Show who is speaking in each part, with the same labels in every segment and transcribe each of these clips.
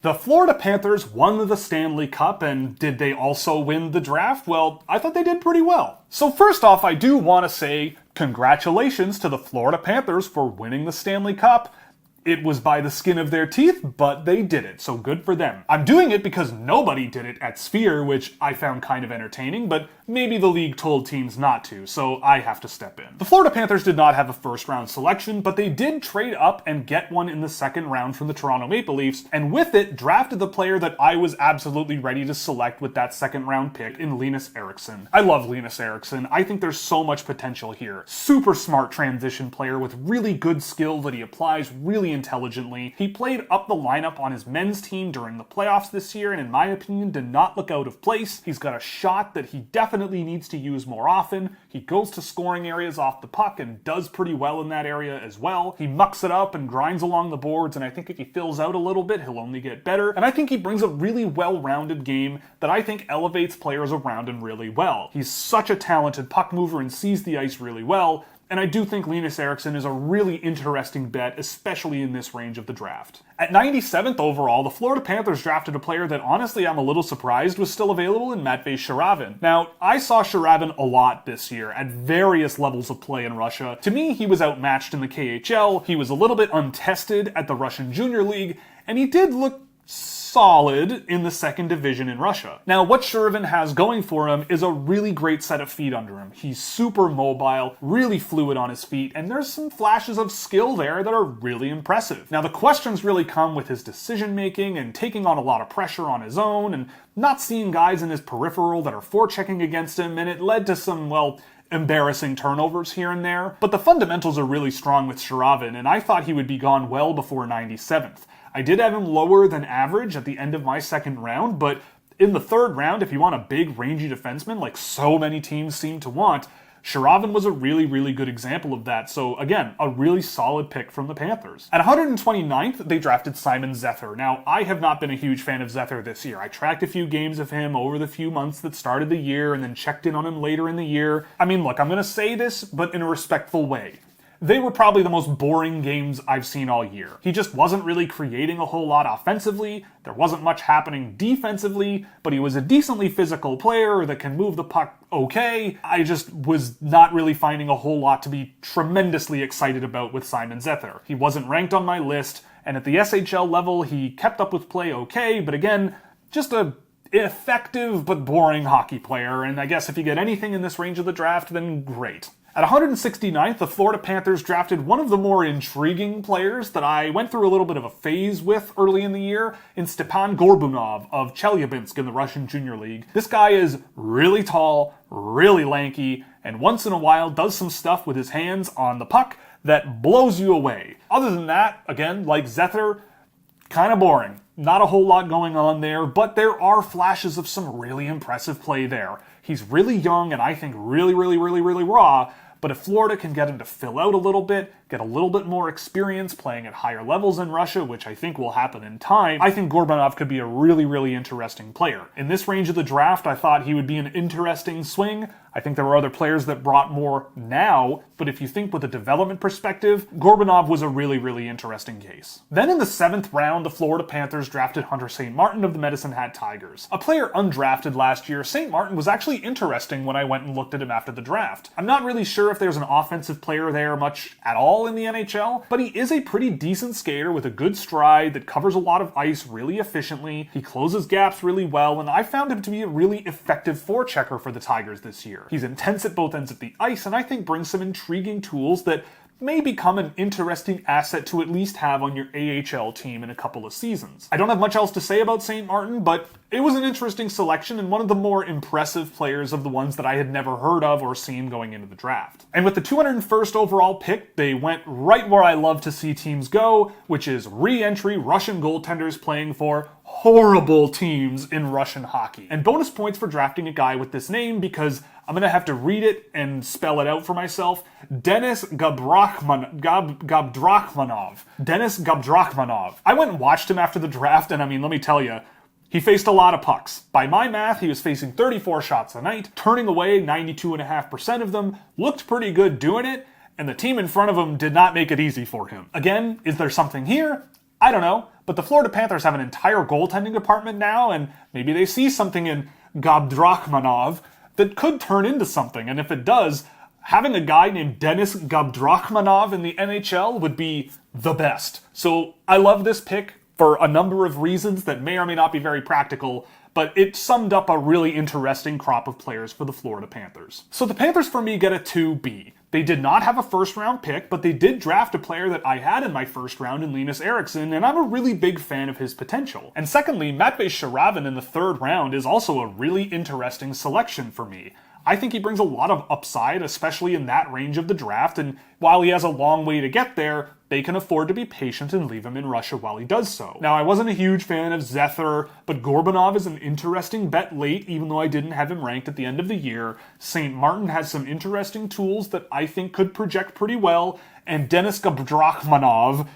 Speaker 1: The Florida Panthers won the Stanley Cup, and did they also win the draft? Well, I thought they did pretty well. So first off, I do want to say congratulations to the Florida Panthers for winning the Stanley Cup. It was by the skin of their teeth, but they did it, so good for them. I'm doing it because nobody did it at Sphere, which I found kind of entertaining, but maybe the league told teams not to, so I have to step in. The Florida Panthers did not have a first-round selection, but they did trade up and get one in the second round from the Toronto Maple Leafs, and with it, drafted the player that I was absolutely ready to select with that second-round pick in Leif Erikson. I love Leif Erikson. I think there's so much potential here. Super smart transition player with really good skill that he applies really intelligently. He played up the lineup on his men's team during the playoffs this year, and in my opinion, did not look out of place. He's got a shot that he definitely needs to use more often. He goes to scoring areas off the puck and does pretty well in that area as well. He mucks it up and grinds along the boards, and I think if he fills out a little bit, he'll only get better. And I think he brings a really well-rounded game that I think elevates players around him really well. He's such a talented puck mover and sees the ice really well. And I do think Leif Erikson is a really interesting bet, especially in this range of the draft. At 97th overall, the Florida Panthers drafted a player that honestly I'm a little surprised was still available in Matias Shuravan. Now, I saw Shuravan a lot this year at various levels of play in Russia. To me, he was outmatched in the KHL, he was a little bit untested at the Russian Junior League, and he did look solid in the second division in Russia. Now, what Shuravan has going for him is a really great set of feet under him. He's super mobile, really fluid on his feet, and there's some flashes of skill there that are really impressive. Now, the questions really come with his decision making and taking on a lot of pressure on his own and not seeing guys in his peripheral that are forechecking against him, and it led to some, well, embarrassing turnovers here and there. But the fundamentals are really strong with Shuravan, and I thought he would be gone well before 97th. I did have him lower than average at the end of my second round, but in the third round, if you want a big, rangy defenseman like so many teams seem to want, Shuravan was a really, really good example of that. So again, a really solid pick from the Panthers. At 129th, they drafted Simon Zheter. Now, I have not been a huge fan of Zheter this year. I tracked a few games of him over the few months that started the year and then checked in on him later in the year. I mean, look, I'm going to say this, but in a respectful way. They were probably the most boring games I've seen all year. He just wasn't really creating a whole lot offensively, there wasn't much happening defensively, but he was a decently physical player that can move the puck okay. I just was not really finding a whole lot to be tremendously excited about with Simon Zheter. He wasn't ranked on my list, and at the SHL level, he kept up with play okay, but again, just a effective but boring hockey player, and I guess if you get anything in this range of the draft, then great. At 169th, the Florida Panthers drafted one of the more intriguing players that I went through a little bit of a phase with early in the year in Stepan Gorbunov of Chelyabinsk in the Russian Junior League. This guy is really tall, really lanky, and once in a while does some stuff with his hands on the puck that blows you away. Other than that, again, like Zheter, kind of boring. Not a whole lot going on there, but there are flashes of some really impressive play there. He's really young and I think really raw, but if Florida can get him to fill out a little bit, get a little bit more experience playing at higher levels in Russia, which I think will happen in time, I think Gorbunov could be a really interesting player. In this range of the draft, I thought he would be an interesting swing. I think there were other players that brought more now, but if you think with a development perspective, Gorbunov was a really interesting case. Then in the 7th round, the Florida Panthers drafted Hunter St. Martin of the Medicine Hat Tigers. A player undrafted last year, St. Martin was actually interesting when I went and looked at him after the draft. I'm not really sure if there's an offensive player there much at all in the NHL, but he is a pretty decent skater with a good stride that covers a lot of ice really efficiently. He closes gaps really well, and I found him to be a really effective forechecker for the Tigers this year. He's intense at both ends of the ice, and I think brings some intriguing tools that may become an interesting asset to at least have on your AHL team in a couple of seasons. I don't have much else to say about St. Martin, but it was an interesting selection and one of the more impressive players of the ones that I had never heard of or seen going into the draft. And with the 201st overall pick, they went right where I love to see teams go, which is re-entry Russian goaltenders playing for horrible teams in Russian hockey. And bonus points for drafting a guy with this name because I'm going to have to read it and spell it out for myself. Denis Gabrachmanov. Denis Gabrachmanov. I went and watched him after the draft, and I mean, let me tell you, he faced a lot of pucks. By my math, he was facing 34 shots a night, turning away 92.5% of them, looked pretty good doing it, and the team in front of him did not make it easy for him. Again, is there something here? I don't know, but the Florida Panthers have an entire goaltending department now, and maybe they see something in Gorbunov that could turn into something. And if it does, having a guy named Denis Gorbunov in the NHL would be the best. So I love this pick for a number of reasons that may or may not be very practical, but it summed up a really interesting crop of players for the Florida Panthers. So the Panthers for me get a 2B. They did not have a first round pick, but they did draft a player that I had in my first round in Leif Erikson, and I'm a really big fan of his potential. And secondly, Matias Shuravan in the third round is also a really interesting selection for me. I think he brings a lot of upside, especially in that range of the draft, and while he has a long way to get there, they can afford to be patient and leave him in Russia while he does so. Now, I wasn't a huge fan of Zheter, but Gorbunov is an interesting bet late, even though I didn't have him ranked at the end of the year. St. Martin has some interesting tools that I think could project pretty well, and Denis Gorbunov,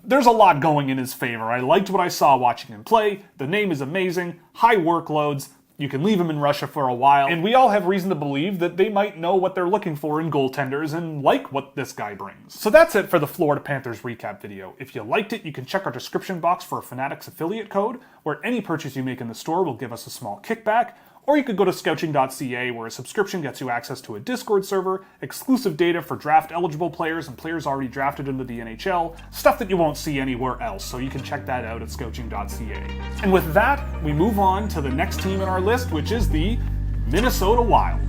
Speaker 1: there's a lot going in his favor. I liked what I saw watching him play. The name is amazing, high workloads. You can leave him in Russia for a while, and we all have reason to believe that they might know what they're looking for in goaltenders and like what this guy brings. So that's it for the Florida Panthers recap video. If you liked it, you can check our description box for a Fanatics affiliate code, where any purchase you make in the store will give us a small kickback, or you could go to Scouching.ca, where a subscription gets you access to a Discord server, exclusive data for draft-eligible players and players already drafted into the NHL, stuff that you won't see anywhere else, so you can check that out at Scouching.ca. And with that, we move on to the next team in our list, which is the Minnesota Wild.